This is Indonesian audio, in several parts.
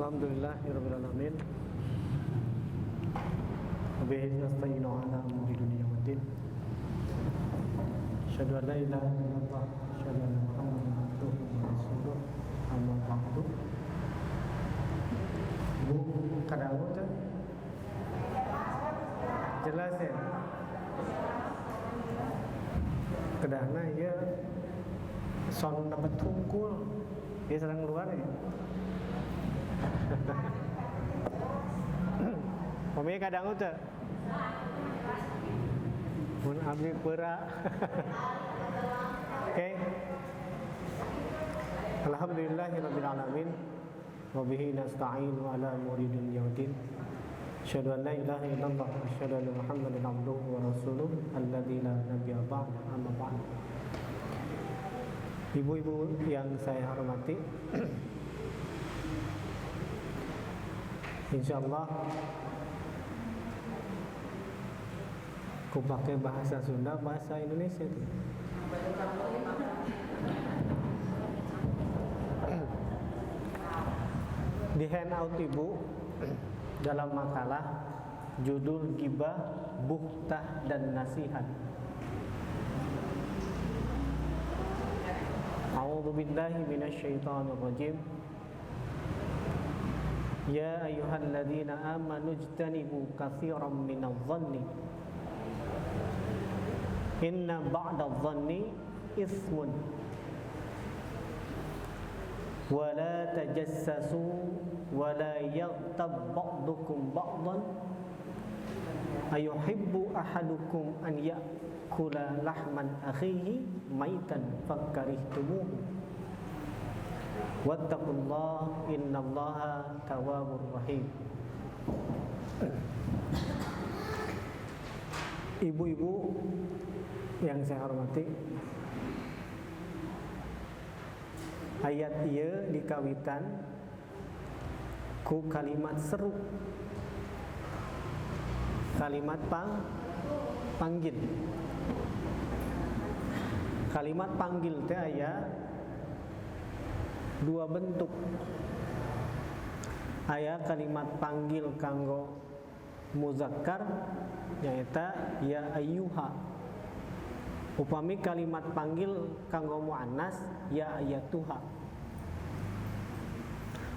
Alhamdulillahirabbil alamin. Wabihi nasta'inu ala umuri dunya waddin. Asyhadu an la ilaha illallah, asyhadu anna Muhammadan abduhu wa rasuluh. Amma ba'du. Bu, kadang tu jelas ya. Kedahna ya son dapat tungkul. Dia sedang keluar ya. Mami kadang tu mun abdi perak. Okay. Alhamdulillahirabbil alamin. Wa bihi nasta'inu ala umuri dunya waddin. Asyhadu an la ilaha illallah wa asyhadu anna Muhammadan abduhu wa rasuluh alladzi la nabiyya ba'da amma ba'd. Ibu-ibu yang saya hormati, insyaallah aku pakai bahasa Sunda, bahasa Indonesia tuh. Di handout ibu dalam makalah judul Gibah, Buhtah dan Nasihat. A'udzu billahi minasyaitonir rajim. Ya ayyuhalladzina amanu ijtanibu katsiran minadh-dhanni inna ba'dadh-dhanni itsmun wa la tajassasu wa la yaghtab ba'dukum ba'dhan ayuhibbu ahadukum an ya'kula lahman akhihi maitan fakarihtumuhu wattaqullaha innallaha tawwabur rahim. Ibu-ibu yang saya hormati, ayat ieu dikawitan ku kalimat seru, kalimat panggil. Kalimat panggil teh aya dua bentuk. Aya kalimat panggil kanggo muzakkar nyaeta ya ayyuha. Upami kalimat panggil kanggo muannas ya ayatuha.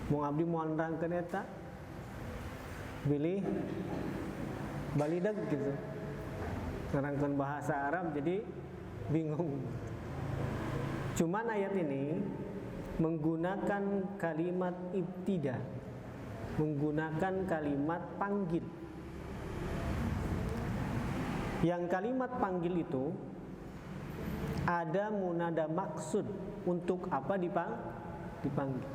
Mung abdi moal nerangkeun eta bilih balidag gitu. Nerangkeun bahasa Arab jadi bingung. Cuman ayat ini menggunakan kalimat ibtida, menggunakan kalimat panggil. Yang kalimat panggil itu ada munada maksud untuk apa dipanggil.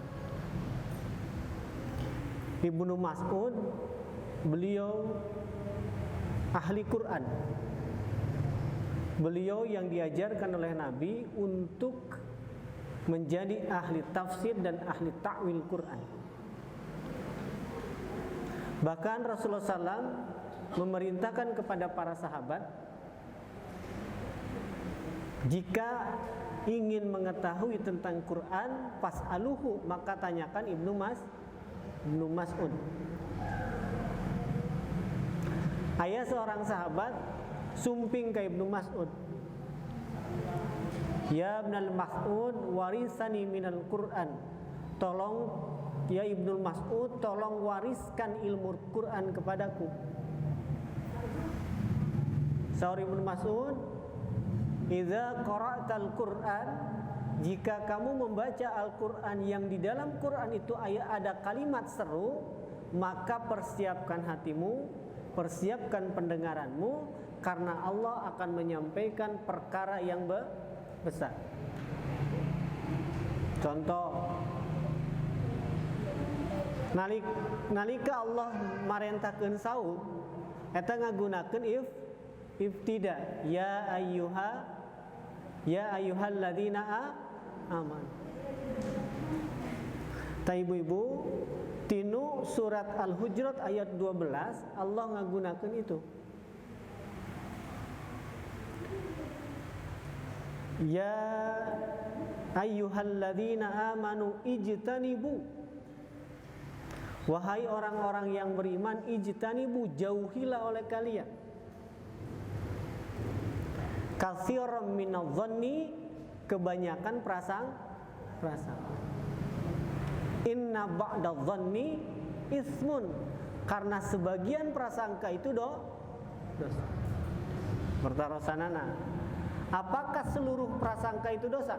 Ibnu Mas'ud beliau ahli Quran. Beliau yang diajarkan oleh Nabi untuk menjadi ahli tafsir dan ahli ta'wil Quran. Bahkan Rasulullah SAW memerintahkan kepada para sahabat, jika ingin mengetahui tentang Quran, fas'aluhu, maka tanyakan Ibnu Mas'ud. Aya seorang sahabat sumping ke Ibnu Mas'ud, ya Ibnu Mas'ud warisani minal Quran. Tolong ya Ibnu Mas'ud, tolong wariskan ilmu Quran kepadaku. Saur Ibnu Mas'ud, idza qara'tal Quran, jika kamu membaca Al-Quran yang di dalam Quran itu ada kalimat seru, maka persiapkan hatimu, persiapkan pendengaranmu, karena Allah akan menyampaikan perkara yang besar. Contoh, nalika Allah marentakeun saum eta ngagunakeun ibtida, ya ayyuhalladzina amanu. Ta ibu-ibu, tinu surat Al-Hujurat ayat 12 Allah ngagunakeun itu. Ya ayyuhalladzina amanu ijtanibu Wahai orang-orang yang beriman, ijtanibu, jauhilah oleh kalian katsiran minadh-dhanni, kebanyakan prasangka. Inna ba'dadh-dhanni ismun, karena sebagian prasangka itu dosa. Bertarosanana, apakah seluruh prasangka itu dosa?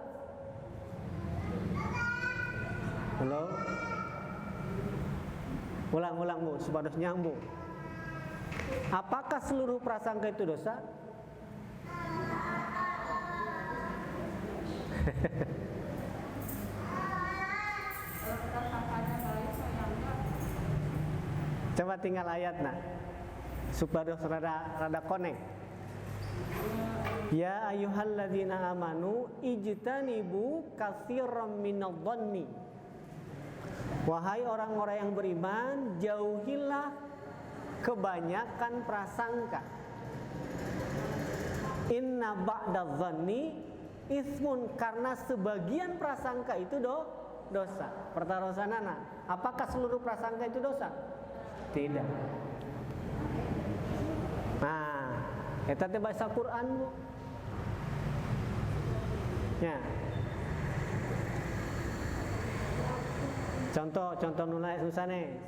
Halo? Ulang Bu, supaya nyambung. Apakah seluruh prasangka itu dosa? Coba tinggal ayat supaya rada connect. Ya ayyuhalladzina amanu ijtanibu katsiran minadh-dhanni. Wahai orang-orang yang beriman, jauhilah kebanyakan prasangka. Inna ba'dadh-dhanni ismun, karena sebagian prasangka itu dosa. Pertarosanana, apakah seluruh prasangka itu dosa? Tidak. Nah, eta teh baca Quran Bu. Ya. Contoh nulai susane.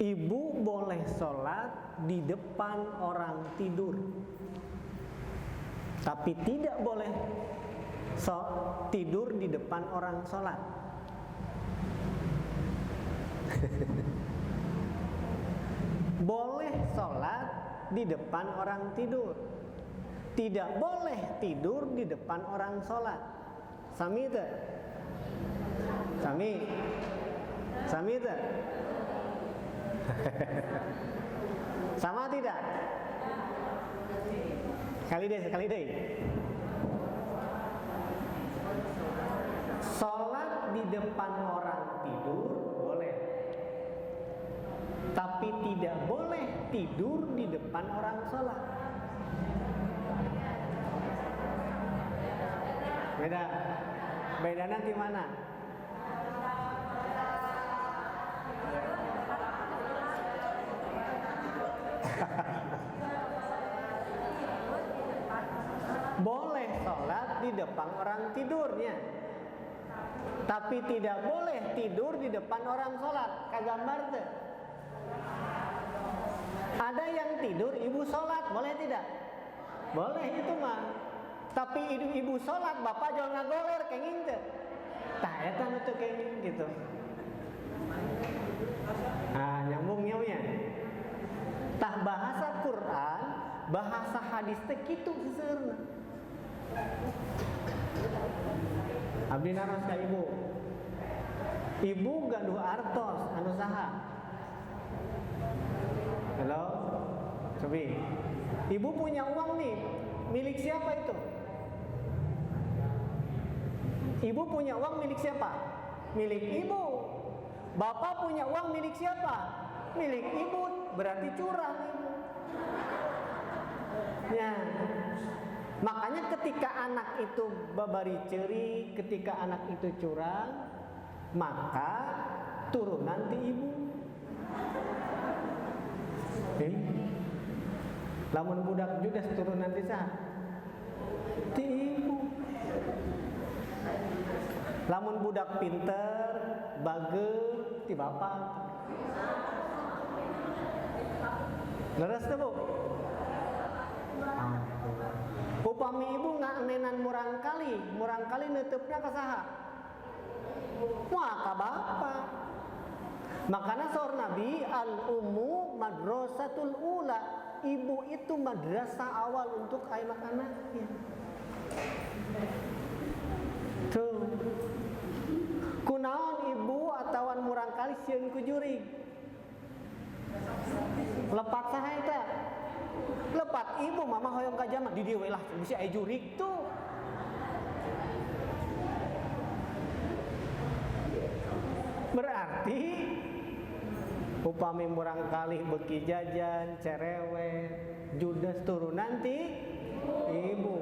Ibu boleh sholat di depan orang tidur, tapi tidak boleh tidur di depan orang sholat. Boleh sholat di depan orang tidur, tidak boleh tidur di depan orang sholat. Sami teh? Sami teh? Sama tidak? Sekali deh. Sholat di depan orang tidur boleh, tapi tidak boleh tidur di depan orang sholat. Beda nanti mana? Boleh sholat di depan orang tidurnya, tapi tidak boleh tidur di depan orang sholat. Kagambar tuh. Ada yang tidur ibu sholat, boleh tidak? Boleh itu mah. Tapi ibu sholat, bapak jangan ngagoler kayak gitu. Tah eta nu teu kayak gitu. Nyambungnya punya. Tah bahasa Quran, bahasa hadis teh kitu seueurna. Abdi naros ka ibu. Ibu gaduh artos anu saha? Halo? Cobi. Ibu punya uang nih. Milik siapa itu? Ibu punya uang milik siapa? Milik ibu. Bapak punya uang milik siapa? Milik ibu. Berarti curang ibu. Ya. Makanya ketika anak itu babari ceuri, ketika anak itu curang, maka turunan ti ibu. Lamun budak judes turunan ti saha? Ti ibu. Lamun budak pinter, bageur, ti bapak. Leres teh Bu? Upami ibu nganenan murang kali neutepna ka saha? Wah, ka bapak. Makanya saur Nabi, al-ummu madrasatul ula. Ibu itu madrasah awal untuk anak-anaknya. Tuh. Kunaon ibu atawan murang kali sieun ku jurig. Lepat saha eta? Lepat ibu mama hoyong ka jama di dieu we lah bisi aya jurig tuh. Berarti upami murang kali beki jajan, cerewet, judes turun nanti ibu.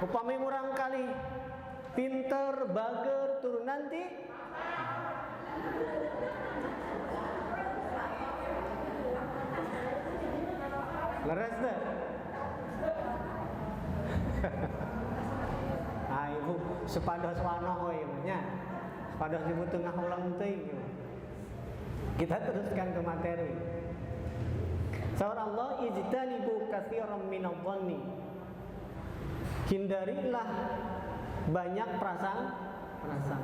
upami murang kali pinter, bager, turun nanti leres deh. Ibu sepados wanoh we nya. Sepados ibu tengah ulang teuing. Kita teruskan ke materi. Saur Allah ijtanibu katsiran minadh-dhanni. Hindarilah banyak prasangka.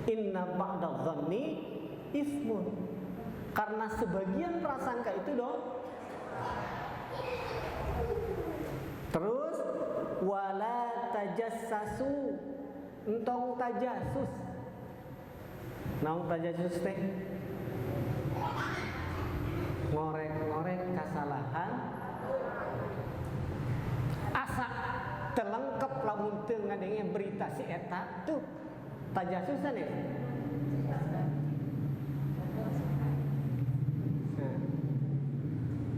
Inna ba'dadh-dhanni ismun. Karena sebagian prasangka itu Terus wala tajassasu, entong tajasus. Naon tajasus teh? Ngorek-ngorek kesalahan. Asa terlengkap lamun teu ngadenge berita si eta tuh tajasusan ya.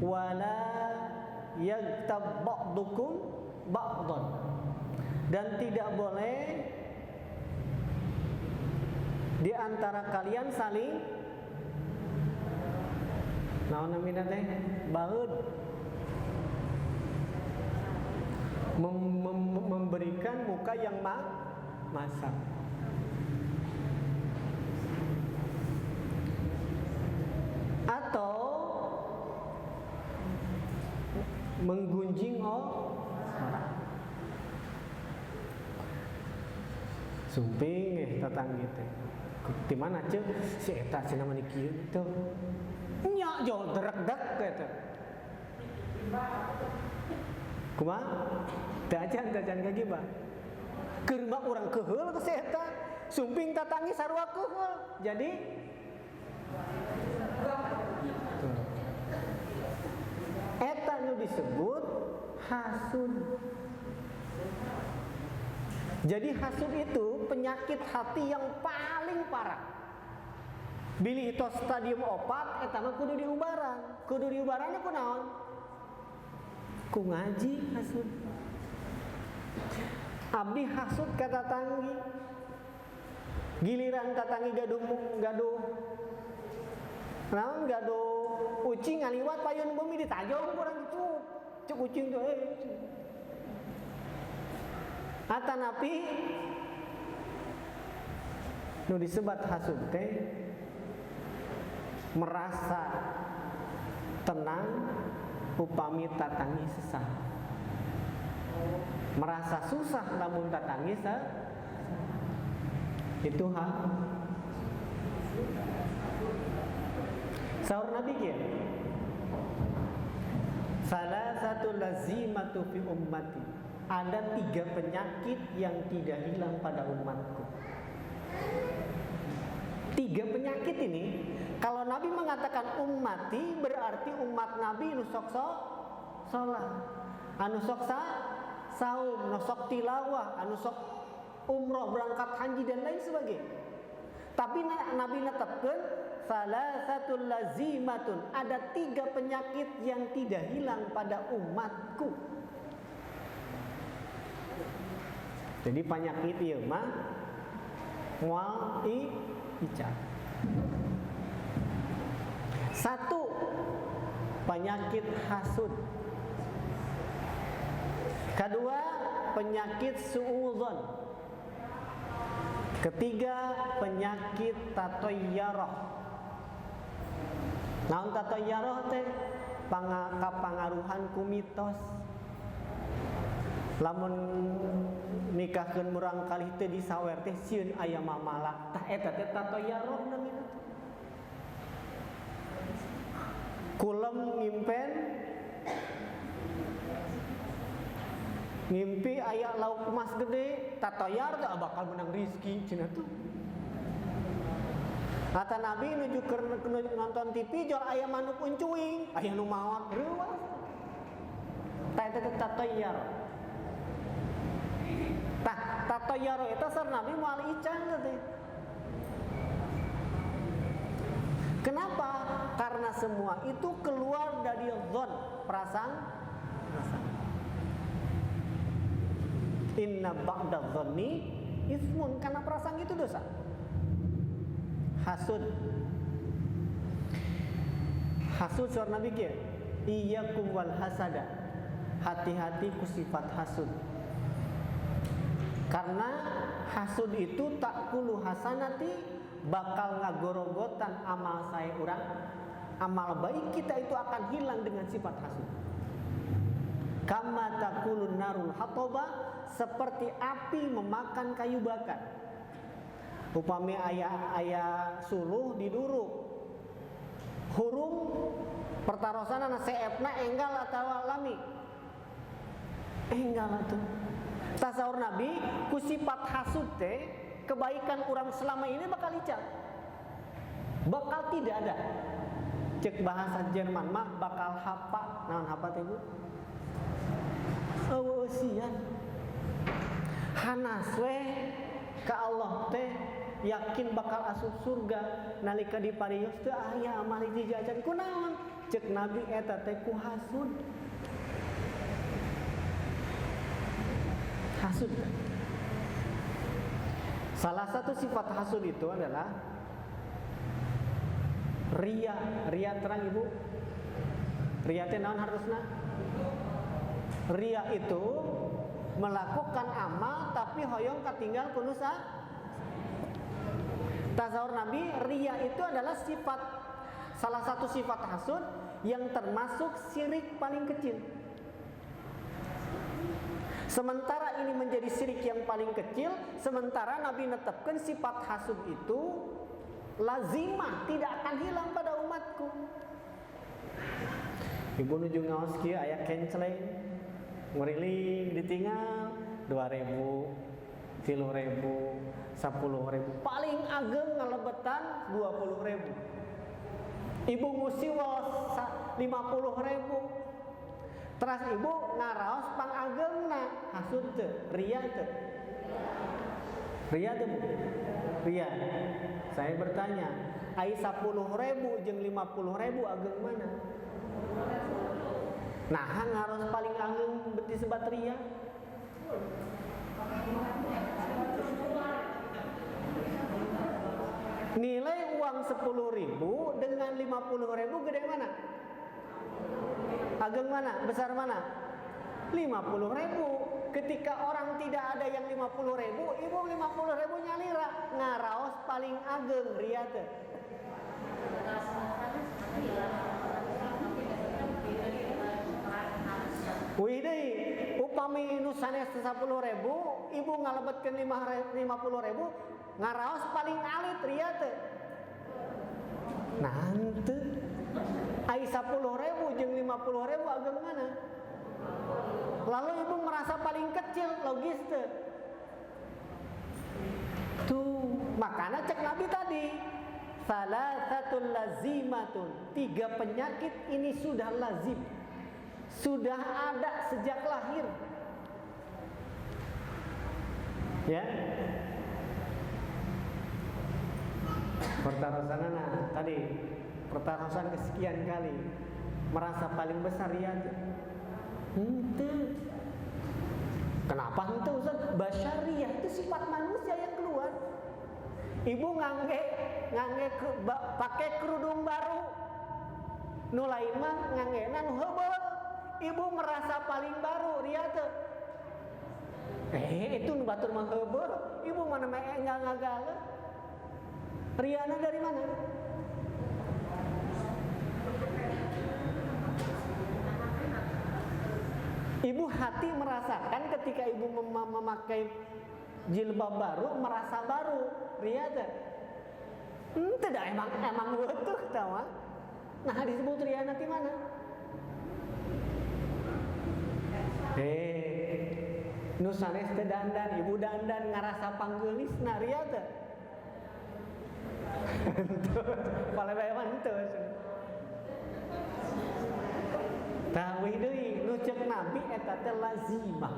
Wala yagtab ba'dukum ba'dan, dan tidak boleh di antara kalian saling naon namina teh baeud memberikan muka yang masak. Atau menggunjing sumping tetangga teh. Di mana ceu si eta cenah mani kieu teu. Nya jo derek-dek eta. Kumaha? Teu acan ka gibah. Keur mah urang keheul ka si eta. Sumping tatanggi sarua keheul. Jadi eta nu disebut hasud. Jadi hasud itu penyakit hati yang paling parah. Bilih tos stadium 4 eta mah kudu diubaran. Kudu diubaranna kunaon? Ku ngaji hasud. Abdi hasud ka tatanggi. Giliran tatanggi gaduh naon gaduh ucing ngaliwat payun bumi ditajong kurang itu. Cuk ucing tuh atanapi nu disebat hasud teh merasa tenang upami tatanggi sesah, merasa susah namun tatanggi itu saur Nabi kieu salah satu lazimatu fi ummati, ada 3 penyakit yang tidak hilang pada umatku. 3 penyakit ini kalau Nabi mengatakan ummati berarti umat Nabi nu sok salat, anu sok saum, nu sok tilawah, anu sok umroh, berangkat haji dan lain sebagainya. Tapi Nabi netepkeun salah satu lazimatun, ada 3 penyakit yang tidak hilang pada umatku. Jadi penyakit ieu mah moal icat. 1 penyakit hasud. 2 penyakit suudzon. 3 penyakit tatoyyarah. Naon tatoyyarah teh? Kapangaruhan ku mitos. Lamun nikahkeun murang kalih teh disawer teh sieun aya mamalak. Tah eta teh tatoyyarah namina. Kulem ngimpi aya lauk emas gede, tatoyar teh bakal menang rizki cenah tuh. Kata Nabi nuju nonton TV jor aya manuk uncuing, aya nu maot reuwas. Tah eta teh tatoyar. Tah tatoyar eta sar Nabi moal ican teh. Kenapa? Karena semua itu keluar dari zon, perasaan. Inna ba'dadh-dhanni ismun, karena prasangka itu dosa. Hasud. Hasud suara Nabi kia. Iyyakum wal hasada. Hati-hati ku sifat hasud. Karena hasud itu takulu hasanati, bakal ngagorogotan amal saya orang. Amal baik kita itu akan hilang dengan sifat hasud. Kama takulun narul hatoba, seperti api memakan kayu bakar. Upami ayah suluh diduruk, hurung pertarosana na seepna enggal atau alami enggal atuh. Tasawur Nabi ku sifat hasud teh, kebaikan orang selama ini bakal licak, bakal tidak ada. Cek bahasa Jerman mah bakal hapa. Naon hapa teh Bu? Awasian hanas we ka Allah teh yakin bakal asup surga nalika diparios teu aya amal dijajan kunaon. Cek Nabi eta teh ku hasud. Hasud. Salah satu sifat hasud itu adalah ria. Ria terang Ibu. Ria teh naon harusna? Ria itu melakukan amal tapi hoyong katinggal kunusa. Tasawur Nabi, ria itu adalah sifat, salah satu sifat hasud yang termasuk syirik paling kecil. Sementara ini menjadi syirik yang paling kecil, sementara Nabi netapkan sifat hasud itu lazimah, tidak akan hilang pada umatku. Ibu nuju ngaos kieu aya kenceleng ngeriling ditinggal 2.000, 3.000, 10.000, paling ageng ngalebetan 20.000. Ibu musiwos 50.000. Teras ibu ngaraos pang agengna hasud teu, ria teu? Ria teu Bu? Ria. Saya bertanya, ai 10.000 jeung 50.000 ageng mana? Nah, ngaros paling ageng disebut ria. Nilai uang 10.000 dengan 50.000 gede mana? Ageng mana? Besar mana? 50.000. Ketika orang tidak ada yang 50.000, ibu 50.000 nyalira, ngaraos paling ageng ria teh. Wih deui, upami nu sanes 10.000, ibu ngalebetkeun 50.000, ngaraos paling alit ria teh. Nah henteu. Ai 10.000 jeung 50.000 ageng mana? Lalu ibu merasa paling kecil, logis teh. Tuh, makanya cek Nabi tadi, salasatul lazimatun, 3 penyakit ini sudah lazim. Sudah ada sejak lahir. Ya. Pertarosanana tadi, pertarosan kesekian kali merasa paling besar ya. Henteu. Kenapa henteu Ustaz? Basyariyah itu sifat manusia yang keluar. Ibu ngangge pakai kerudung baru. Nu lain mah nganggena nu heubeul. Ibu merasa paling baru ria teu. Itu nu batur mah heubeul. Ibu mana mah enggak ngagale. Riana dari mana? Ibu hati merasakan ketika ibu memakai jilbab baru, merasa baru, ria teh. Tidak emang butuh tahu. Nah disebut ria nanti mana? Nu sanes teh dandan, ibu dandan ngarasa panggeulisna ria teh. Palewe mantus. Tawih deui nu ceuk Nabi eta teh lazimah.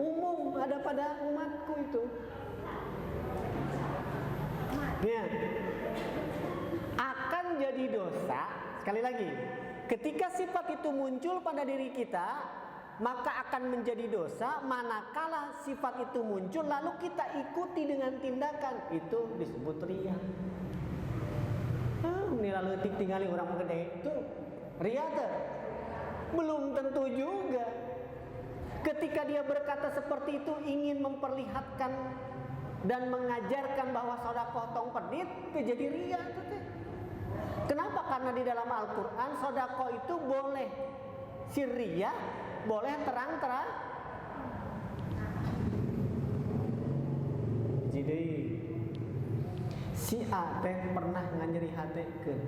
Umum ada pada umatku itu. Ya. Akan jadi dosa, sekali lagi. Ketika sifat itu muncul pada diri kita, maka akan menjadi dosa manakala sifat itu muncul lalu kita ikuti dengan tindakan, itu disebut riya. Ini lalu tinggalin orang gede itu riya tuh? Belum tentu juga. Ketika dia berkata seperti itu ingin memperlihatkan dan mengajarkan bahwa sedekah tong pedit, itu jadi riya tuh. Kenapa? Karena di dalam Al-Quran sedekah itu boleh sirriyah, boleh terang-terang. Jadi si A teh pernah nganyeri hatekeun,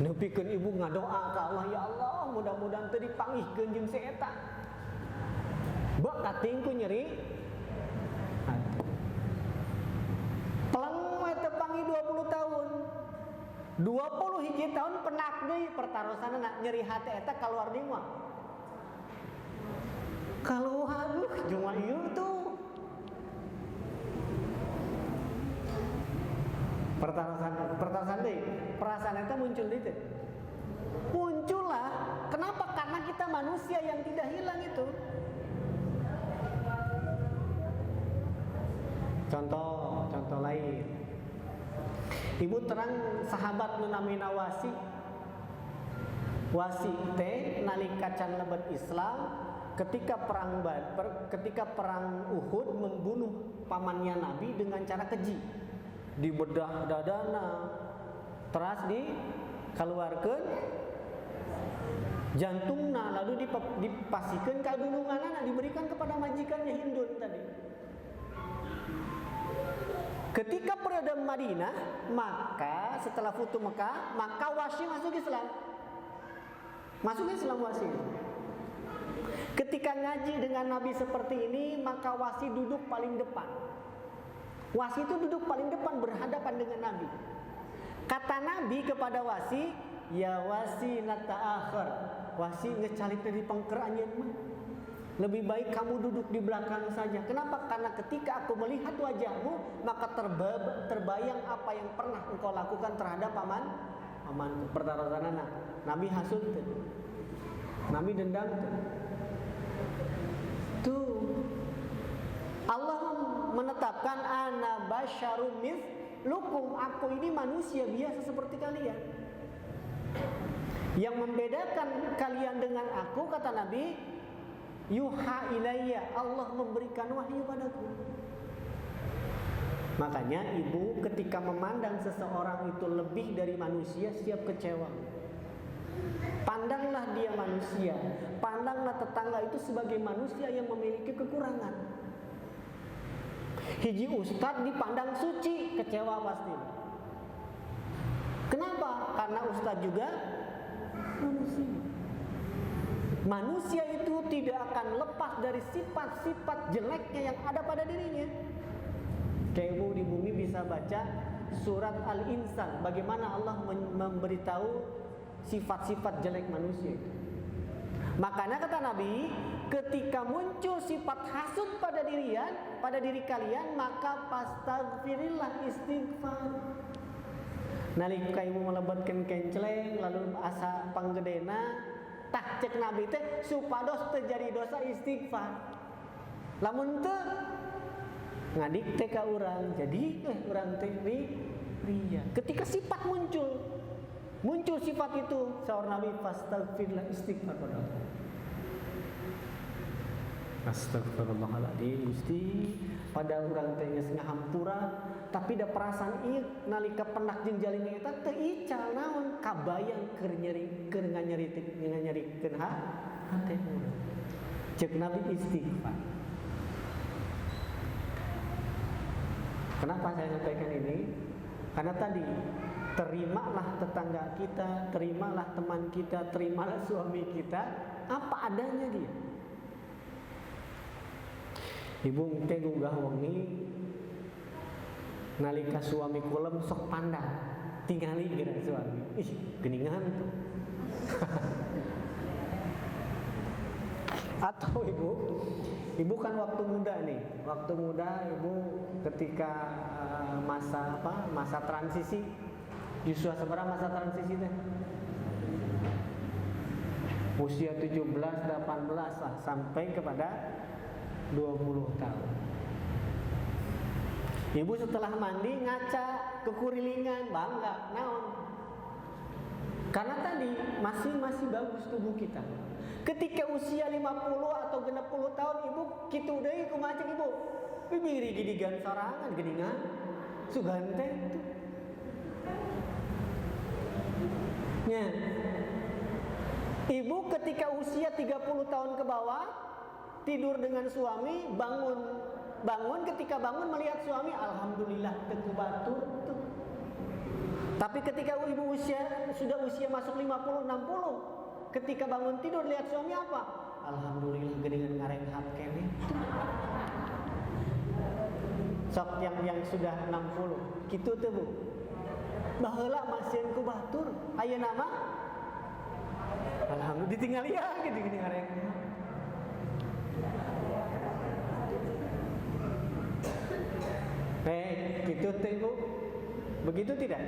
nepikeun ibu ngadoa ka Allah, ya Allah mudah-mudahan teu dipanggihkeun jeung si eta. Bak kating ku nyeri peleng we teu panggih 20 tahun. 20 hiji tahun penak deui pertarosanna nyeri hate eta kaluar deui mah. Kalau aduh cuma ieu tuh pertarosan deui perasaan eta muncul deui teh. Muncullah. Kenapa? Karena kita manusia yang tidak hilang itu. Contoh lain. Ibu terang sahabat nu namina Wasi teh nalika can lebet Islam ketika perang Uhud membunuh pamannya Nabi dengan cara keji. Dibedah dadana, teras dikeluarkeun jantungna, lalu dipasikeun ka gununganna, diberikan kepada majikannya Hindun tadi. Ketika periode Madinah, maka setelah Futuh Mekah, maka Wasi masuk Islam. Masuk Islam Wasi. Ketika ngaji dengan Nabi seperti ini, maka Wasi duduk paling depan. Wasi itu duduk paling depan berhadapan dengan Nabi. Kata Nabi kepada Wasi, ya Wasi nata'akhir. Wasi ngecalik dari pengker anjeun mah. Lebih baik kamu duduk di belakang saja. Kenapa? Karena ketika aku melihat wajahmu, maka terbayang apa yang pernah engkau lakukan terhadap pamanku. Pertarosanana. Nabi hasud tuh. Nabi dendam tuh. Tuh. Allah menetapkan ana basyarum mislukum, aku ini manusia biasa seperti kalian. Yang membedakan kalian dengan aku, kata Nabi, yuha ilayya, Allah memberikan wahyu padaku. Makanya ibu ketika memandang seseorang itu lebih dari manusia, siap kecewa. Pandanglah dia manusia, pandanglah tetangga itu sebagai manusia yang memiliki kekurangan. Hiji ustadz dipandang suci, kecewa pasti. Kenapa? Karena ustadz juga manusia. Manusia itu tidak akan lepas dari sifat-sifat jeleknya yang ada pada dirinya. Kayak ibu di bumi bisa baca surat Al-Insan, bagaimana Allah memberitahu sifat-sifat jelek manusia itu. Makanya kata Nabi, ketika muncul sifat hasud pada diri kalian, maka pastaghfirillah, istighfar. Nalika ibu melebatkan kenceleng lalu asa panggedena, tah cek Nabi teh supados terjadi dosa istighfar. Lamun teu ngadik teh ka urang, jadi urang teh riya. Ketika sifat muncul sifat itu, saur Nabi fastaghfirlah, istighfar pada Allah. Astagfirullahaladzim, Gusti, pada urang teh geus ngahampura, tapi da perasaan ieu nalika pendak jeung jalina eta teu ical naon kabayang keur nganyerikeun hate urang. Cek Nabi istighfar. Kenapa saya sampaikan ini? Karena tadi, terimalah tetangga kita, terimalah teman kita, terimalah suami kita apa adanya dia. Ibu teh gunggah wengi nalika suami kulem sok pandang, tingali geura suami. Ih, geuningan tuh. Atau ibu kan waktu muda nih, ibu ketika masa transisi, justru seberapa masa transisi teh? usia 17, 18 lah, sampai kepada 20 tahun. Ibu setelah mandi ngaca kekurilingan, bangga, naon. Karena tadi masih bagus tubuh kita. Ketika usia 50 atau 60 tahun ibu kitu deui kumaha cek ibu? Bibiri gidigan sorangan geuningan sugante itu. Nya. Ibu ketika usia 30 tahun ke bawah tidur dengan suami, bangun ketika bangun melihat suami, alhamdulillah teku batur tuh. Tapi ketika ibu sudah usia masuk 50 60, ketika bangun tidur lihat suami apa? Alhamdulillah geuningan ngarenghap keneh. Sok yang sudah 60 kitu teh Bu. Baheula masieun ku batur, ayeuna mah alhamdulillah ditinggal ya gini ngarenghap. Gitu teh Bu. Begitu tidak?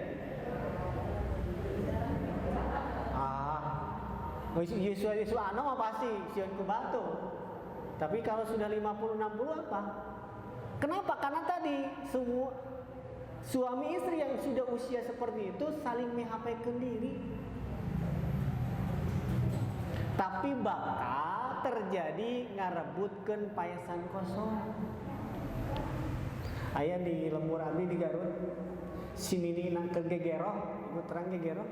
Isu anak mah pasti sieun ku batu. Tapi kalau sudah 50 60 apa? Kenapa? Karena tadi semua suami istri yang sudah usia seperti itu saling menghapekeun diri. Tapi bakal terjadi ngarebutkeun paesan kosong. Aya di lembur abdi di Garut, si Nini nak kegegeroh, ibu terang gegeroh.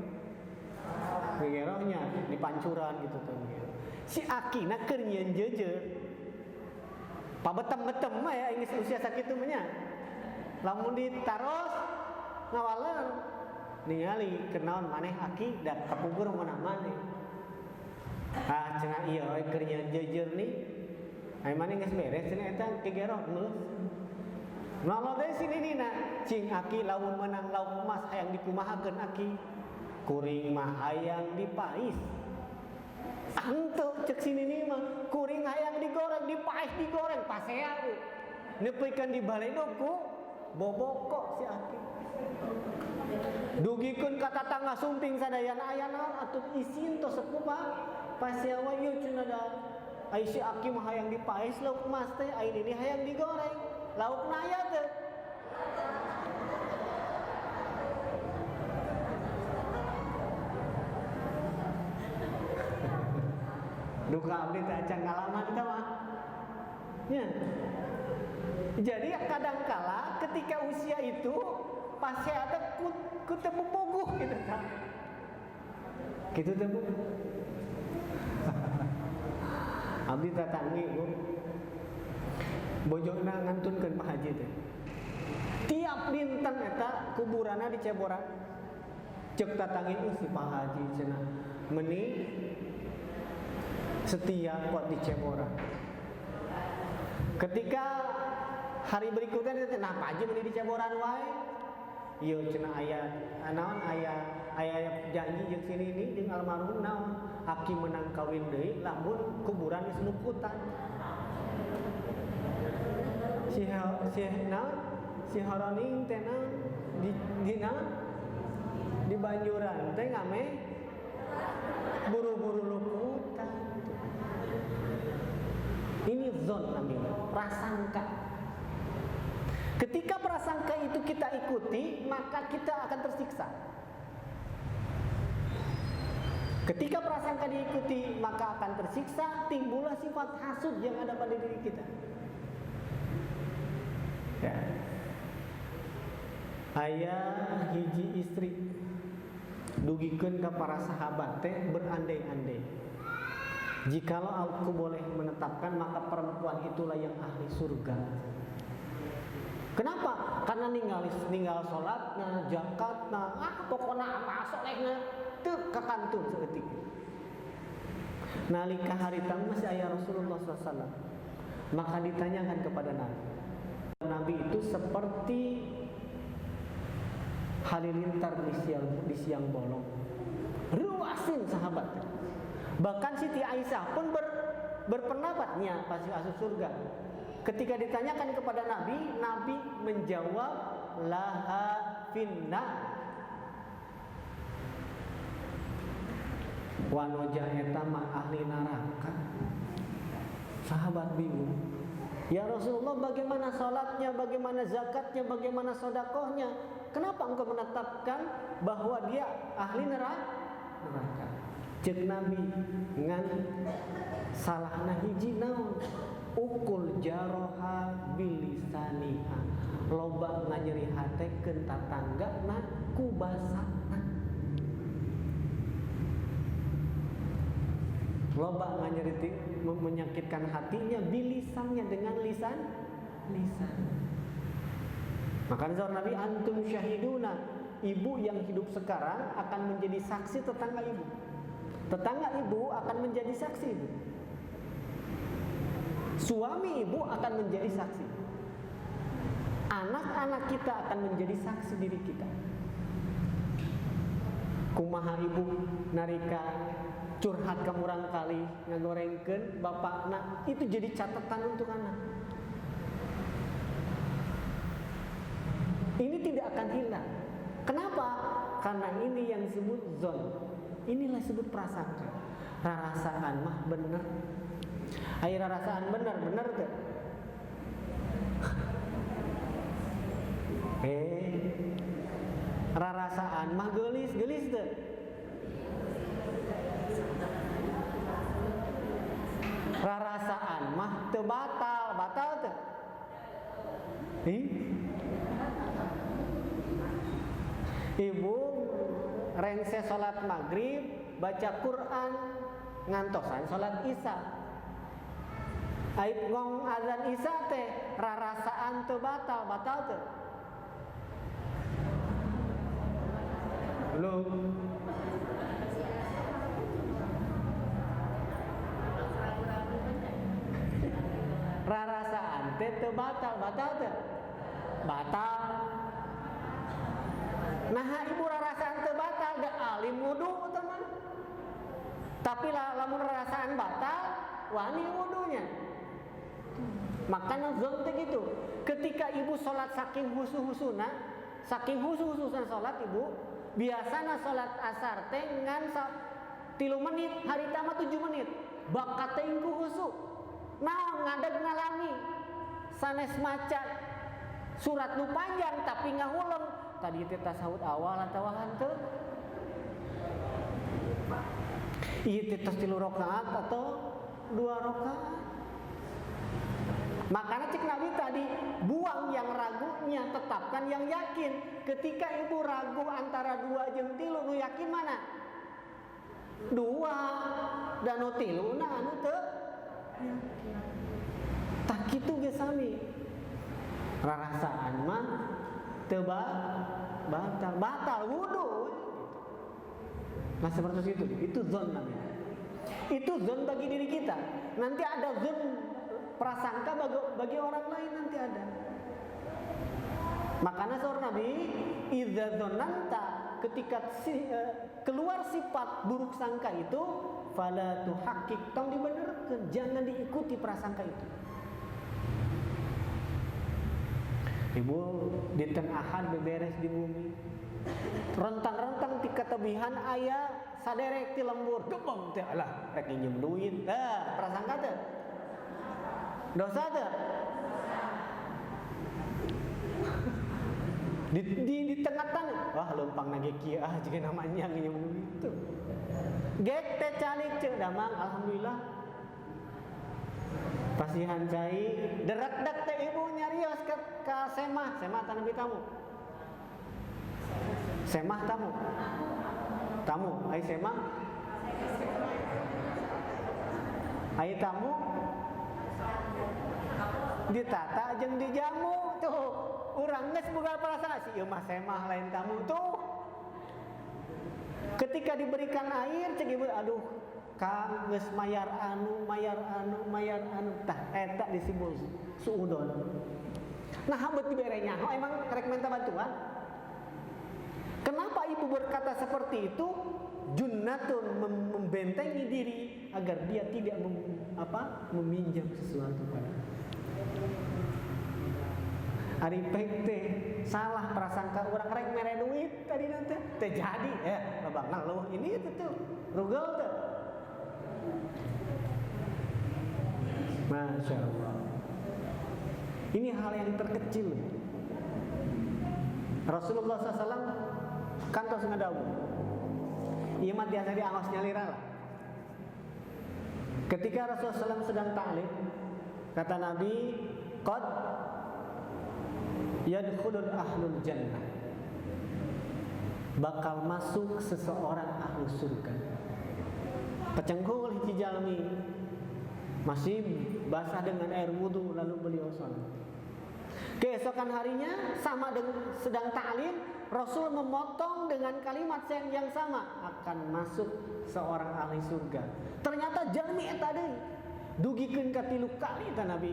Gegerohnya di pancuran gitu tuh. Si Aki nak keur nyieun jeujeur. Pabetem-betem mah ya geus usia sakitu mah nya. Lamun ditaros ngawaleun ningali kenaon maneh Aki da kapugur meunang maneh. Cenah ieu we keur nyieun jeujeur ni. Ai maneh geus beres cenah eta gegeroh geus. Nolo deui si Ninina, cing Aki lamun menang lauk emas hayang dikumahakeun Aki. Kuring mah hayang dipais. Anteu cek si Nini mah, kuring hayang digoreng, dipais digoreng pasea ku. Nepikeun di baledog ku boboko si Aki. Dugikeun ka tatangga sumping sadayana aya naon atuh isin tos sepuh Pak. Pasea we ieu cenah da. Ai si Aki mah hayang dipais lauk emas teh, ai Nini hayang digoreng. Laukna aya teh. Duka abdi teh acan ngalaman kita mah. Ya. Jadi kadangkala ketika usia itu pasti ada ku teu bogoh gitu kan. Gitu teh Bu. Abdi tatangi Bu. Bojona ngantunkeun Pak Haji teh. Tiap dinten eta kuburanna di Ceboran. Cek tatangi si Pak Haji cenah. Meni setia kuat di Ceboran. Ketika hari berikutnya dia nah Pak Haji meni di Ceboran wae. Ieu cenah aya naon aya janji jeung si Nini jeung almarhum naon Aki menang kawin deui lamun kuburan geus nuputan. Si Horoning teh di Banjuran teh ngame buru-buru luputan. Ini zon namanya prasangka. Ketika prasangka itu kita ikuti, maka kita akan tersiksa. Ketika prasangka diikuti, maka akan tersiksa, timbullah sifat hasud yang ada pada diri kita. Ya. Ayah hiji istri dugikeun ka para sahabat teh berandai-andai. Jikalau aku boleh menetapkan maka perempuan itulah yang ahli surga. Kenapa? Karena ninggal salatna, zakatna, pokona apa solehna teu kakantun saeutik. Nalika harita masih aya Rasulullah SAW, maka ditanyakan kepada Nabi. Nabi itu seperti halilintar di siang bolong. Ruasin sahabat. Bahkan Siti Aisyah pun berpendapatnya pasti masuk surga. Ketika ditanyakan kepada Nabi, Nabi menjawab laha finna. Wanoja eta mah ahli neraka. Sahabat bingung. Ya Rasulullah, bagaimana salatnya, bagaimana zakatnya, bagaimana sedekahnya? Kenapa engkau menetapkan bahwa dia ahli neraka? Cek Nabi ngan salahna hiji naon? Ukul jaroha bilisaniha. Loba nganyeri hatekeun tatanggana ku basana. Loba nganyeri menyakitkan hatinya bilisannya dengan lisan. Makanya seorang Nabi, antum syahiduna, ibu yang hidup sekarang akan menjadi saksi tetangga ibu. Tetangga ibu akan menjadi saksi ibu. Suami ibu akan menjadi saksi. Anak-anak kita akan menjadi saksi diri kita. Kumaha ibu narika curhat ke murang kali ngagorengkeun bapakna, itu jadi catatan untuk anak. Ini tidak akan hilang. Kenapa? Karena ini yang disebut zon. Inilah disebut prasangka. Rarasaan mah bener. Ayo rarasaan bener tuh. Rarasaan mah gelis tuh. Rarasaan mah teu batal tuh. Ibu rengse salat maghrib, baca Quran, ngantosan salat isya. Aib ngong azan isya teh rarasaan teu batal teu. Belum. Rarasaan teh teu batal teu. Batal. Nah ibu rarasaan teu batal da alim wudu teman. Tapi lamun rarasaan batal wani wudunya. Makanya zon teh gitu. Ketika ibu sholat saking husu-husuna, saking husu-hususan sholat ibu, biasana sholat asar teh ngan 3 menit, harita mah 7 menit. Bakat teh ingku husu. Naon ngadeg ngalami sanes maca surat nu panjang tapi ngahuleng. Tadi teh tasawuf awal atawa hanteu. Ieu teh 3 rakaat atau 2 rakaat. Makanya cek Nabi tadi, buang yang ragunya, tetapkan yang yakin. Ketika ibu ragu antara 2 jeung 3, nu yakin mana? 2 dan nu 3 na anu teu yakin. Tak kitu ge sami. Rarasaan mah teu batal wudu. Nah seperti itu zon namanya. Itu zon bagi diri kita. Nanti ada zon prasangka bagi orang lain nanti ada. Makanya seorang Nabi, idza dzananta, ketika keluar sifat buruk sangka itu, fala tuhaqqiq, tong dibenerkeun, jangan diikuti prasangka itu. Ibu di tengah ahad beberes di bumi. Rentang-rentang ti ketebihan aya saderek ti lembur, gebong teh alah rek nginjem duit. Tah, prasangka teh. Dosa teh. Di tengah-tengah, wah lempang nage kieu juga namanya nginjem duit tuh. Gek teh calik ceuk damang alhamdulillah. Pasihan cai derak-dak teh ibu nyarios ke semah tanah tamu. Semah tamu, ai semah. Ai tamu ditata jeung dijamu tuh. Urang geus boga perasaan si ieu mah semah lain tamu tuh. Ketika diberikan air cek ibu, aduh Kang geus mayar anu tah eta disebut suudon. Nah habet dibere nyaho emang rek minta bantuan. Kenapa ibu berkata seperti itu? Junnatun, membentengi diri agar dia tidak meminjam sesuatu pada. Ari pek teh salah prasangka orang rek mere duit tadi nanti terjadi ya babang ngeluh ini itu tuh rugel tuh. Masya Allah. Ini hal yang terkecil. Rasulullah SAW kantos ngadawu. Ieu mah tiasa diangos nyalira lah. Ketika Rasulullah SAW sedang ta'lim, kata Nabi, qad yadkhulul ahlul jannah, bakal masuk seseorang ahlu surga. Pecenggul hiji jalmi masih basah dengan air wudu, lalu beliau sholat. Keesokan harinya sama dengan sedang ta'lim, Rasul memotong dengan kalimat yang sama, akan masuk seorang ahli surga. Ternyata jalmi eta deui dugikeun ka 3 kali ta Nabi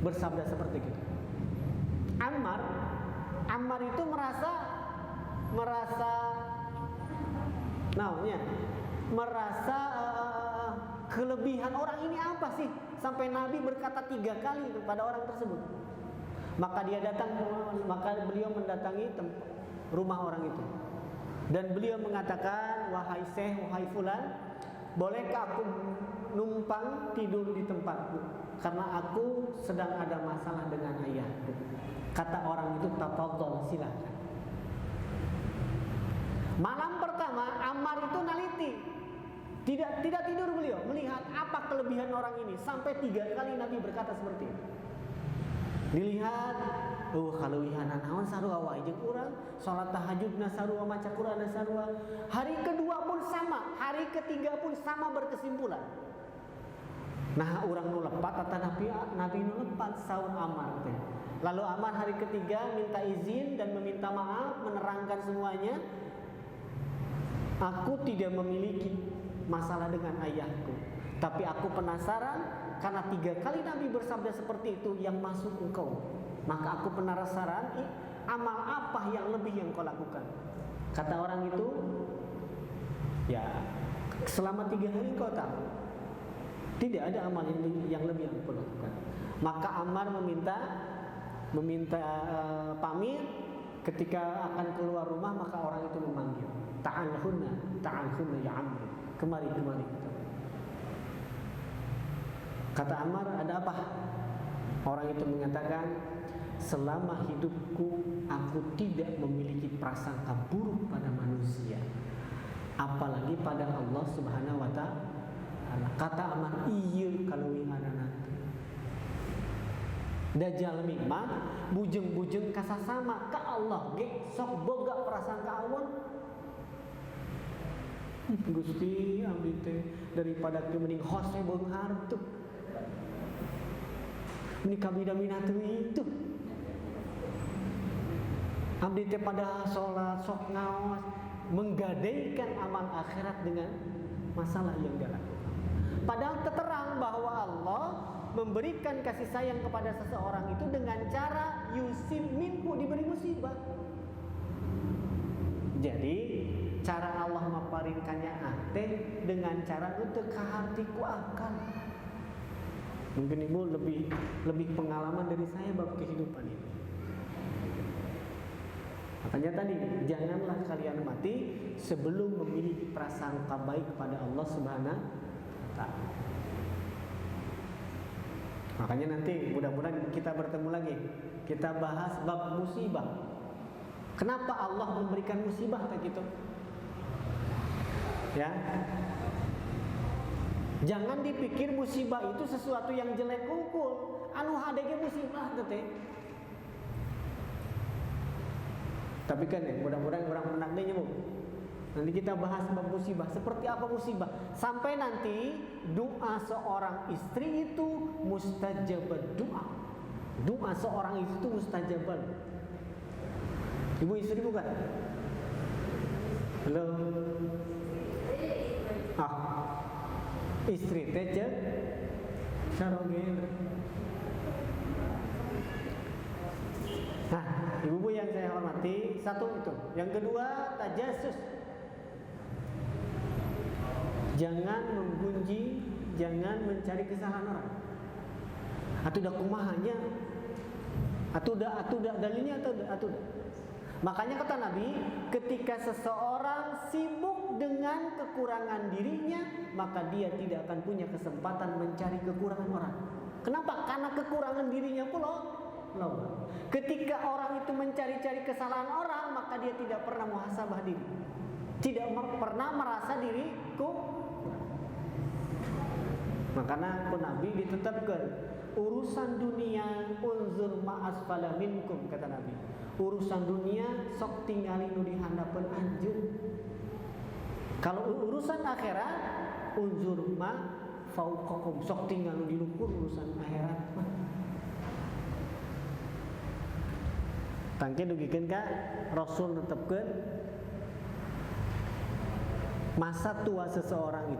bersabda seperti itu. Ammar itu merasa kelebihan orang ini apa sih sampai Nabi berkata 3 kali kepada orang tersebut. Maka beliau mendatangi rumah orang itu dan beliau mengatakan, wahai Syekh, wahai fulan, bolehkah aku numpang tidur di tempatku karena aku sedang ada masalah dengan ayahku. Kata orang itu, tafadhol, silakan. Malam pertama Ammar itu naliti, tidak tidur beliau melihat apa kelebihan orang ini sampai 3 kali Nabi berkata seperti itu. Dilihat, kaleuwihan naon sarua wae jeung urang, salat tahajudna sarua, maca Qur'anna sarua. Hari kedua pun sama, hari ketiga pun sama berkesimpulan. Nah, urang nu lepat atau Nabi nu lepat saur Ammar teh. Lalu Ammar hari ketiga minta izin dan meminta maaf, menerangkan semuanya. Aku tidak memiliki masalah dengan ayahku, tapi aku penasaran karena 3 kali Nabi bersabda seperti itu, yang masuk engkau. Maka aku penasaran, amal apa yang lebih yang kau lakukan? Kata orang itu, ya selama 3 hari kau tahu, tidak ada amal yang lebih yang kau lakukan. Maka Ammar meminta pamit. Ketika akan keluar rumah, maka orang itu memanggil, ta'alhunna ya Ammar, kemari. Kata Ammar, ada apa? Orang itu mengatakan, selama hidupku aku tidak memiliki prasangka buruk pada manusia, apalagi pada Allah Subhanahu wa ta'ala. Kata Ammar, iya kaleuwihanna nanti. Da jalmi mah bujeng-bujeng kasasama ka Allah ge sok boga prasangka awon. Gusti abdi teh daripada mending hose beunghar tuh. Ini kabida-mina teuing itu. Abdi teh pada sholat sok ngaos, menggadaikan amal akhirat dengan masalah yang dia lakukan. Padahal terterang bahwa Allah memberikan kasih sayang kepada seseorang itu dengan cara yusib minhu, diberi musibah. Jadi cara Allah maparinkannya ate dengan cara untuk kahatiku akal. Mungkin ibu lebih pengalaman dari saya bab kehidupan ini. Makanya tadi, janganlah kalian mati sebelum memiliki prasangka baik kepada Allah Subhanahu wa ta'ala. Makanya nanti mudah-mudahan kita bertemu lagi, kita bahas bab musibah. Kenapa Allah memberikan musibah kayak gitu? Ya. Jangan dipikir musibah itu sesuatu yang jelek kukul. Anu hadege musibah teh. Tapi kan ya, mudah-mudahan orang menangnya Bu. Nanti kita bahas bab musibah, seperti apa musibah. Sampai nanti doa seorang istri itu mustajabah doa. Doa seorang istri itu mustajabah. Ibu istri bukan? Halo. Istri teh cek sarongel. Nah, ibu-ibu yang saya hormati, satu itu. Yang kedua, tajasus. Jangan menggunjing, jangan mencari kesalahan orang. Atau dah kumahanya. Atuda dalilnya atuda. Makanya kata Nabi, ketika seseorang sibuk dengan kekurangan dirinya, maka dia tidak akan punya kesempatan mencari kekurangan orang. Kenapa? Karena kekurangan dirinya pula loba. Ketika orang itu mencari-cari kesalahan orang, maka dia tidak pernah muhasabah diri. Tidak pernah merasa diriku. Makanya Nabi ditetapkan urusan dunia unzur ma'asfala minkum, kata Nabi. Urusan dunia sok tinggalin nu di handapeun anjeun. Kalau urusan akhirat unzur ma fauqakum, sok tinggal nu di luhur urusan akhirat mah. Tangke dugikeun ka Rasul netepkeun masa tua seseorang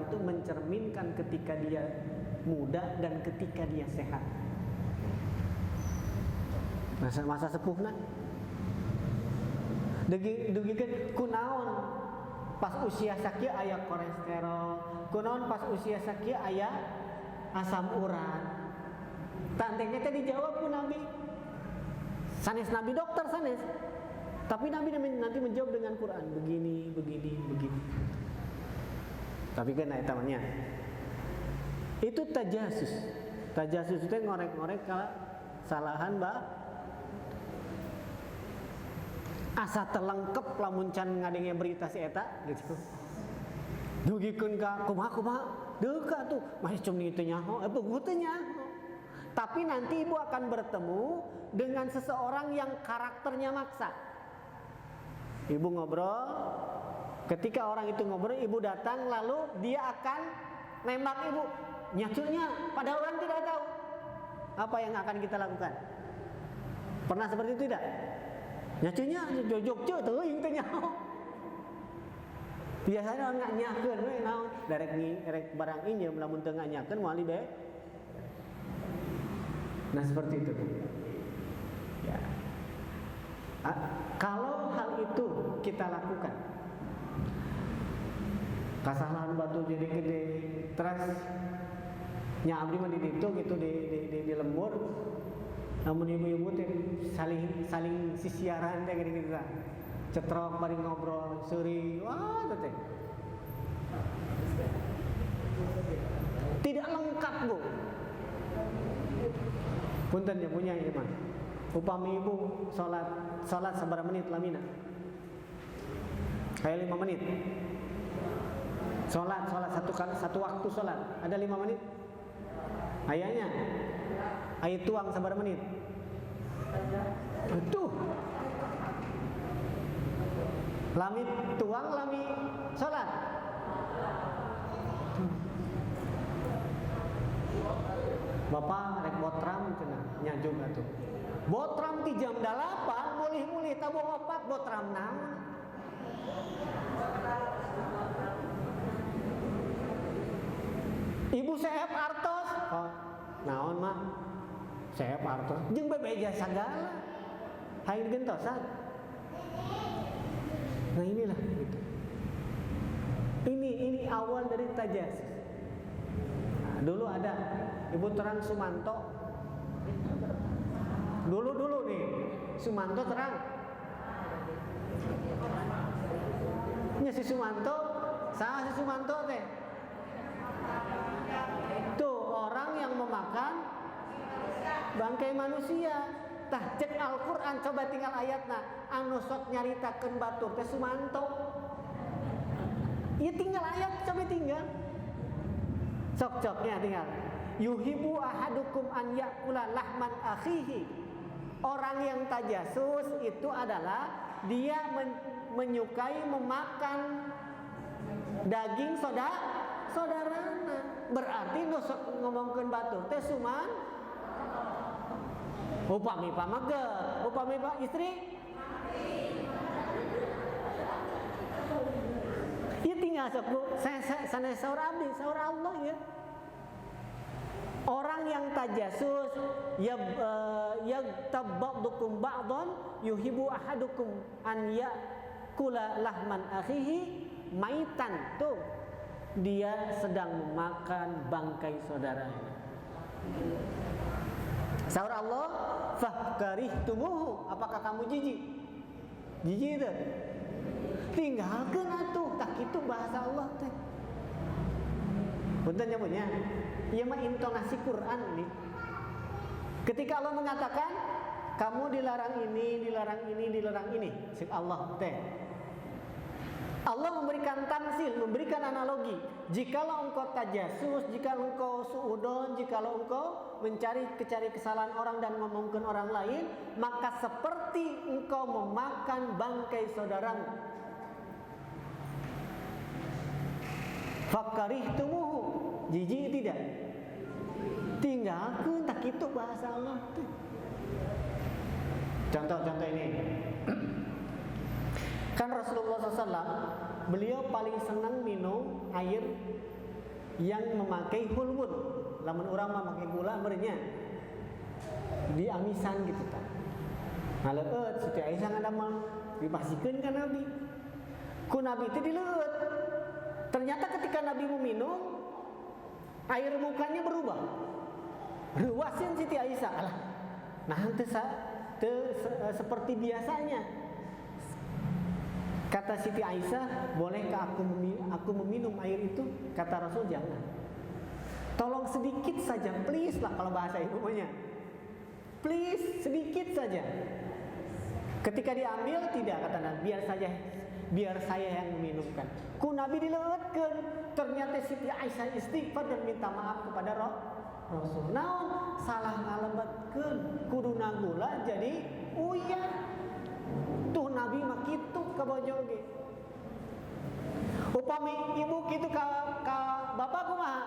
itu mencerminkan ketika dia muda dan ketika dia sehat. Masa sepuhna dugikeun kunaon pas usia sakieu aya kolesterol, kunaon pas usia sakieu aya asam urat. Tantengnya teh dijawab ku Nabi. Sanes Nabi dokter sanes. Tapi Nabi nanti menjawab dengan Quran, begini. Tapi kan eta nya itu tajasus. Tajasus itu ngorek-ngorek ka salahan asa terlengkap lamun can ngadenge berita si eta gitu. Dugikeun ka kumaha deuka tuh masih cumi teu nyaho beungut teu nyaho. Tapi nanti ibu akan bertemu dengan seseorang yang karakternya maksa. Ibu ngobrol, ketika orang itu ngobrol, ibu datang lalu dia akan nembak ibu. Nyacunya padahal orang tidak tahu. Apa yang akan kita lakukan? Pernah seperti itu tidak? Nyacunya jojok teuing teh nyaho. Biasanya orang nganyakeun we naon, derek barang injem lamun teu nganyakeun moal be. Nah seperti itu. Ya. Kalau hal itu kita lakukan, kasalahan batu jadi gede, terus nya abdi mah di ditu gitu di lembur. Namun ibu-ibu teh saling sisiaran teh gitu. Cetrok bari ngobrol, seuri, wah teh. Tidak lengkap, Bu. Punten ya punya iman. Upami ibu salat sabaraha menit lamina? Kayak 5 menit. Salat satu waktu salat ada 5 menit. Ayahnya ayat tuang sabaraha menit? Tuh. Lami tuang lami salat. Bapak rek botram cenah nyajung atuh. Botram ti jam 8 mulih-mulih tabu opat botram naon. Ibu seep artos. Oh, naon mah? Seep artos. Jeung bebeja sagala. Hayang gentosan. Nah inilah gitu. Ini awal dari tajasus. Nah, dulu ada Ibu Terang Sumanto. Dulu nih Sumanto terang. Nya si Sumanto, saha si Sumanto teh? Tuh orang yang memakan bangkai manusia. Tah cek Al-Qur'an coba tinggal ayatna anu sok nyaritakeun batur teh Sumanto. Ieu tinggal ayat coba tinggal. Sok-coknya tinggal. Yuhibu ahadukum an ya'kula lahman akhihi. Orang yang tajasus itu adalah dia menyukai memakan daging saudarana. Berarti sok ngomongkeun batur teh suman upami pamageh, upami pak istri. Ieu tinggal sok sana saur abdi, saur Allah ya. Orang yang tajasus yagtabdukum ba'dhan yuhibbu ahadukum an ya'kula lahman akhihi maitan. Tuh dia sedang memakan bangkai saudaranya. Sahur Allah, fakarihtumuhu, apakah kamu jijik? Jijik itu. Tinggalkan atuh, tak itu bahasa Allah teh. Punten nyebutnya, ieu mah intonasi Quran ini. Ketika Allah mengatakan kamu dilarang ini, dilarang ini, dilarang ini, sif Allah teh. Allah memberikan tamsil, memberikan analogi. Jikalau engkau tajasus, jikalau engkau suudon, jikalau engkau mencari kesalahan orang dan ngomongkan orang lain, maka seperti engkau memakan bangkai saudaramu. Fakarihtumuhu, jijik tidak? Tinggalkan, tak itu bahasa Allah. Contoh-contoh ini. Kan Rasulullah SAW, beliau paling senang minum air yang memakai hulwun. Lamun orang memakai gula berenya di amisan gitu kan. Ngaleut Siti Aisyah ngadamel dipasikeun ka Nabi. Ku Nabi itu dileueut. Ternyata ketika Nabi meminum, air mukanya berubah. Ruasin Siti Aisyah. Alah, nah seperti biasanya. Kata Siti Aisyah, bolehkah aku meminum air itu? Kata Rasul, jangan. Tolong sedikit saja, please lah kalau bahasa ibunya. Please, sedikit saja. Ketika diambil, tidak, kata Nabi, biar saya yang meminumkan. Ku Nabi dileueutkeun. Ternyata Siti Aisyah istighfar dan minta maaf kepada Rasul. Naon salah ngalebetkeun, kuduna gula jadi uyah. Tuh Nabi mah kitu ka bojo ge. Upami ibu kitu ka bapak kumaha?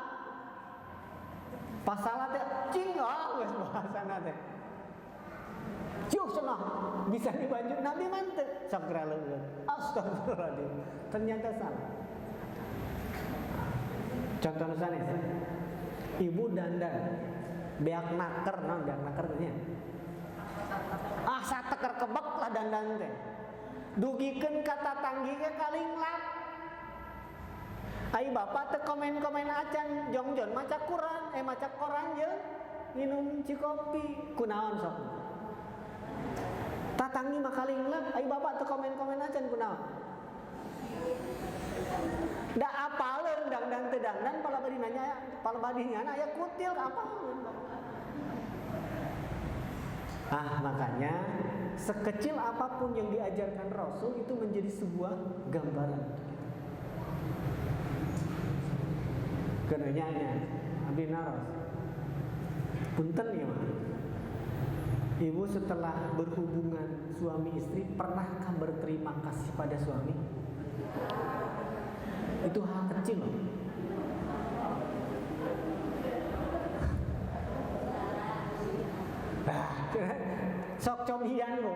Pasalah teh cing geus bahasana teh. Cuk cenah bisa dibanjut Nabi mah teu sakra leungeun. Astagfirullahaladzim. Ternyata salah. Contoh sanes. Ibu dandan beak naker, naon beak naker nya. Sateker kebek lah dandan teh. Dugikeun ka tatanggi ge kalinglap. Ai bapak teh komen-komen acan jongjon maca Quran, maca koran jeung minum cikopi. Kunaon sok? Tatanggi mah kalinglap, ai bapak teh komen-komen acan kunaon? Da apaleun dangdang teu dangdan palabadina aya kutil apaleun. Makanya sekecil apapun yang diajarkan Rasul itu menjadi sebuah gambaran. Kerenanya Abi Naras. Punten ya mah. Ibu setelah berhubungan suami istri pernahkah berterima kasih pada suami? Itu hal kecil loh. Sok cobian loh.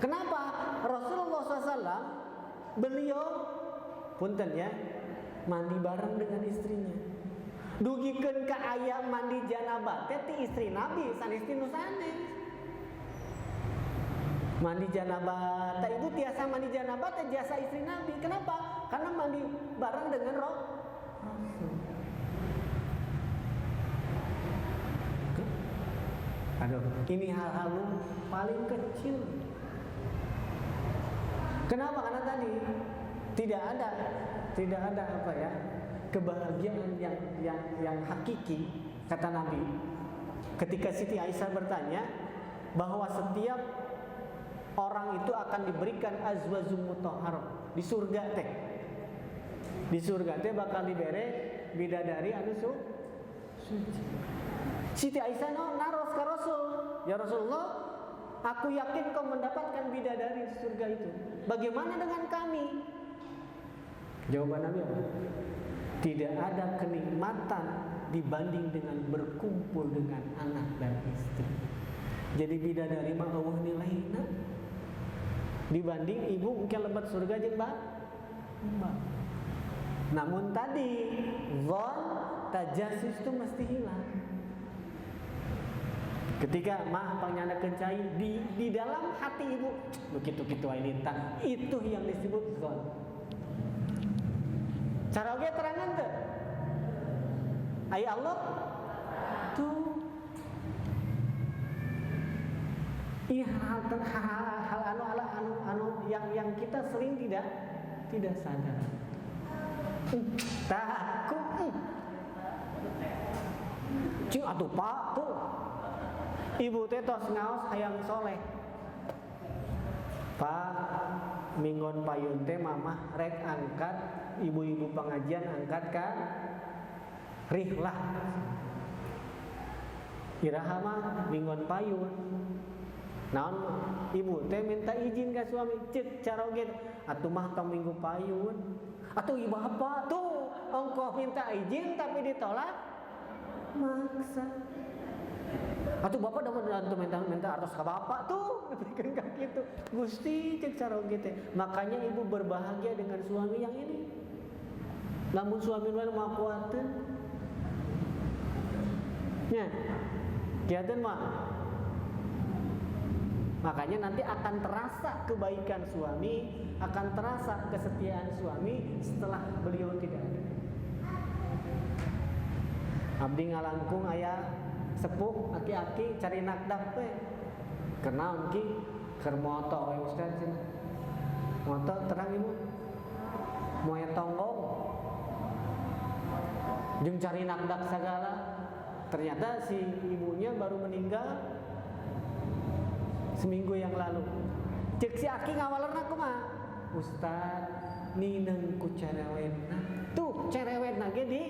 Kenapa? Rasulullah SAW beliau punten ya mandi bareng dengan istrinya. Dugikeun ka aya mandi janabah teh ti istri Nabi sanes ti nu sanes. Mandi janabah teh ibu tiasa mandi janabah teh jasa istri Nabi. Kenapa? Karena mandi bareng dengan Rasul. Aduh, ini hal-hal paling kecil. Kenapa? Karena tadi tidak ada apa ya kebahagiaan yang hakiki, kata Nabi. Ketika Siti Aisyah bertanya bahwa setiap orang itu akan diberikan azwajum mutahharah di surga teh. Di surga teh bakal dibere bidadari anu suci. Siti Aisyah naros ka Rasul, ya Rasulullah, aku yakin kau mendapatkan bidadari di surga itu. Bagaimana dengan kami? Jawaban Nabi apa? Tidak ada kenikmatan dibanding dengan berkumpul dengan anak dan istri. Jadi bidadari mah eueuh nilaina dibanding ibu mungkin lebat surga jeung mbak. Namun tadi zon tajasus itu mesti hilang. Ketika mah panyana kencai di dalam hati ibu begitu-gitu ailintang, itu yang disebut zon. Cara oge terangan teu? Ai Allah tuh Ini hal anu yang kita sering tidak sadar. Takut. Cing atuh Pak tuh. Ibu teh tos ngaos hayang soleh. Pak minggon payun teh mamah rek angkat ibu-ibu pengajian angkat ka rihlah. Iraha mah minggon payun. Naon ibu teh minta izin ka suami cek cara oge atuh mah tong minggu payun. Atuh ibu apa tuh ongkoh minta izin tapi ditolak maksa. Atuh bapak udah minta artos ka bapak tuh diberikan kayak gitu. Gusti cek cara gitu. Makanya ibu berbahagia dengan suami yang ini. Namun suami luar mah kuatin. Ya, kiatin mah. Makanya nanti akan terasa kebaikan suami, akan terasa kesetiaan suami setelah beliau tidak ada. Abdi ngalangkung aya sepuh aki-aki cari nakdak we. Kenaon ki keur moto we Ustaz cenah. Moto terang ibu. Moe tonggong. Jeung cari nakdak sagala. Ternyata si ibunya baru meninggal seminggu yang lalu. Cek si aki ngawalerna kumaha? Ustaz, nineng ku cerewetna. Tuh, cerewetna ge di.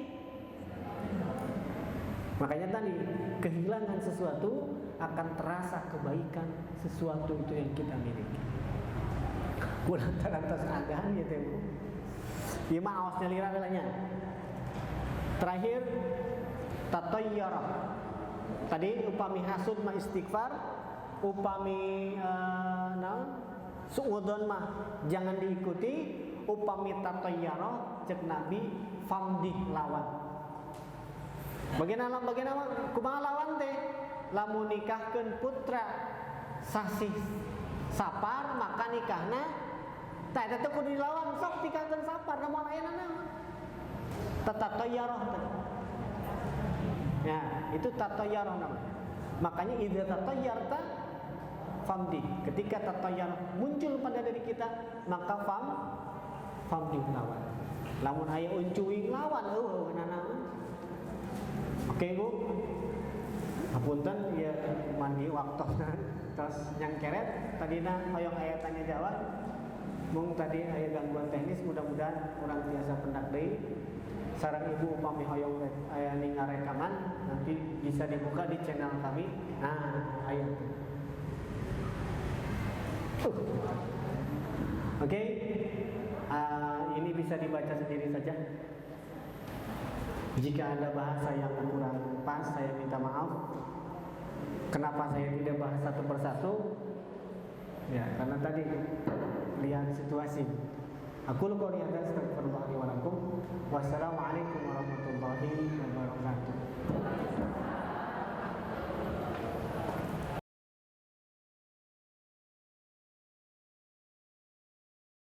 Makanya tadi kehilangan sesuatu akan terasa kebaikan sesuatu itu yang kita miliki. Kulang tarantos agahan gitu ya Bu. Ieu mah aosna lira belanya. Terakhir tatayyara. Tadi upami hasud mah istighfar, upami suudzon mah jangan diikuti, upami tatayyara cek Nabi famdi lawan. Bagaimana kumaha lawan teh? Lamun nikahkeun putra sasih sapar maka nikahna tah eta teh kudu dilawan sok nikahkeun sapar namun aya naon? Tatayyarah teh. Ya, itu tatayyarah namanya. Makanya idza tatayyarta famdi. Ketika tatayyarah muncul pada diri kita, maka famdi lawan. Lamun aya uncuing lawan naon? Oke Bu, hapunten ya mandi waktuna terus yang keret tadina hoyong aya tanya jawab. Mung tadi aya gangguan teknis, mudah-mudahan urang tiasa pendak deui. Sareng ibu upami hoyong aya ningal rekaman nanti bisa dibuka di channel kami. Nah, aya. Oke. Ini bisa dibaca sendiri saja. Jika ada bahasa yang kurang pas, saya minta maaf. Kenapa saya tidak bahas satu persatu? Ya, karena tadi lihat situasi. Aku qouli hadza astaghfirullah li wa lakum. Wassalamualaikum warahmatullahi wabarakatuh.